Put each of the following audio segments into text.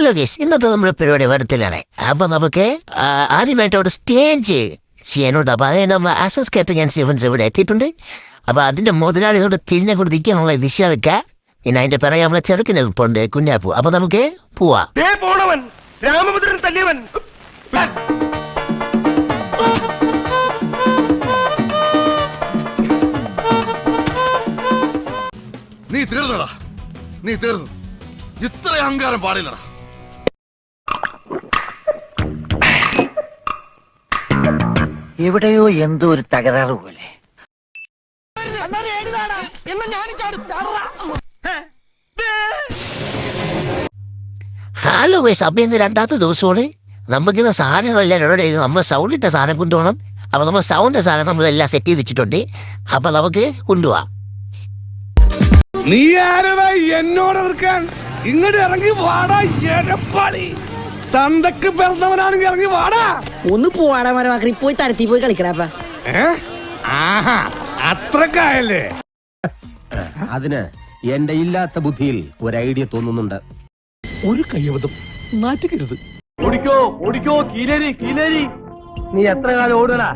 Hello guys, ഇന്നത്തെ നമ്മുടെ പരിപാടി വരത്തിലാണ്. അപ്പൊ നമുക്ക് ആദ്യമായിട്ട് അവിടെ സ്റ്റേജ് ചെയ്യാനുണ്ട്. അപ്പൊ അതിന് നമ്മൾ ആസസ്കേപ്പിംഗ് ആൻഡ് സെവൻസ് ഇവിടെ എത്തിയിട്ടുണ്ട്. അപ്പൊ അതിന്റെ മുതലാളി ഇവിടെ തിരിഞ്ഞെ കൂടെ നിൽക്കാനുള്ള ദിശ പിന്നെ അതിന്റെ പിറകെ നമ്മളെ ചെറുക്കിനെ പോണ്ട് കുഞ്ഞാപ്പൂ. അപ്പൊ നമുക്ക് പോവാം. നീ തീർന്നടാ, നീ തീർന്നു. ഇത്ര അഹങ്കാരം പാടില്ലടാ. എവിടെയോ എന്തോ ഒരു തകരാറ് പോലെ. ഹലോ ഗൈസ്, അപ്പൊ ഇന്ന് രണ്ടാമത്തെ ദിവസമാണ്. നമുക്കിന്ന് സാധനങ്ങളെല്ലാം നമ്മൾ സൗണ്ടിന്റെ സാധനം കൊണ്ടുപോകണം. അപ്പൊ നമ്മൾ സൗണ്ടിന്റെ സാധനം നമ്മളെല്ലാം സെറ്റ് ചെയ്ത് വെച്ചിട്ടുണ്ട്. അപ്പൊ നമുക്ക് കൊണ്ടുപോവാം. നീ ആരടാ എന്നോട് എതിർക്കാൻ? ഇങ്ങോട്ട് ഇറങ്ങി വാടാ എടപ്പാളി. തന്തക്ക് പിറന്നവനാണെങ്കിൽ ഇറങ്ങി വാടാ. ഒന്ന് പോവാടാ മരമാക്കി പോയി തരത്തി പോയി കളിക്കടാ. അത്രക്കായല്ലേ? അതിന് എന്റെ ഇല്ലാത്ത ബുദ്ധിയിൽ ഒരു ഐഡിയ തോന്നുന്നുണ്ട്. ഒരു കയ്യബദ്ധം നാറ്റിക്കരുത്. ഓടിക്കോ ഓടിക്കോ, കീലേരി കീലേരി. നീ എത്ര കാലം ഓടടാ?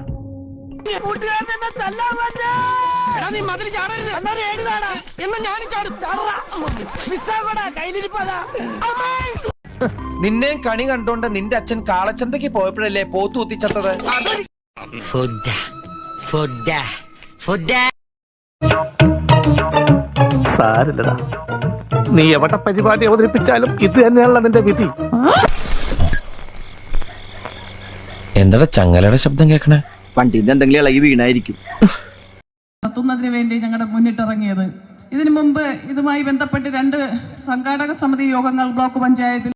നിന്നെ കണി കണ്ടോണ്ട് നിന്റെ അച്ഛൻ കാളച്ചന്തയ്ക്ക് പോയപ്പോഴല്ലേ പോത്തു കുത്തിച്ചത്തത്? സാരില്ലടാ, നീ എവിടെ പരിപാടി അവതരിപ്പിച്ചാലും ഇത് തന്നെയാണല്ലോ നിന്റെ വിധി. എന്താ ചങ്ങലയുടെ ശബ്ദം കേൾക്കണേ? വണ്ടിന്ന് എന്തെങ്കിലും ഇളകി വീണായിരിക്കും. നടത്തുന്നതിന് വേണ്ടി ഞങ്ങളുടെ മുന്നിട്ടിറങ്ങിയത്. ഇതിനു മുമ്പ് ഇതുമായി ബന്ധപ്പെട്ട് 2 സംഘാടക സമിതി യോഗങ്ങൾ ബ്ലോക്ക് പഞ്ചായത്തിൽ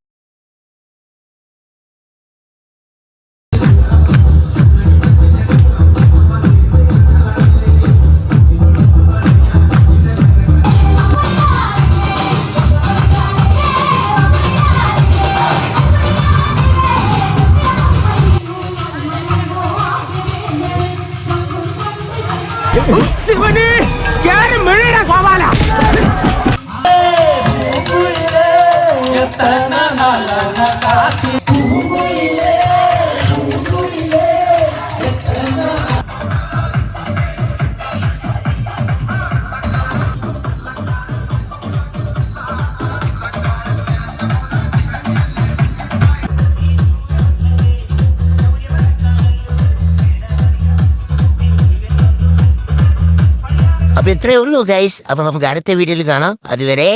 അപ്പൊ ഇത്രയേ ഉള്ളൂ ഗൈസ്. അപ്പൊ നമുക്ക് അടുത്ത വീഡിയോയിൽ കാണാം. അതുവരെ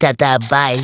ടാറ്റാ ബൈ.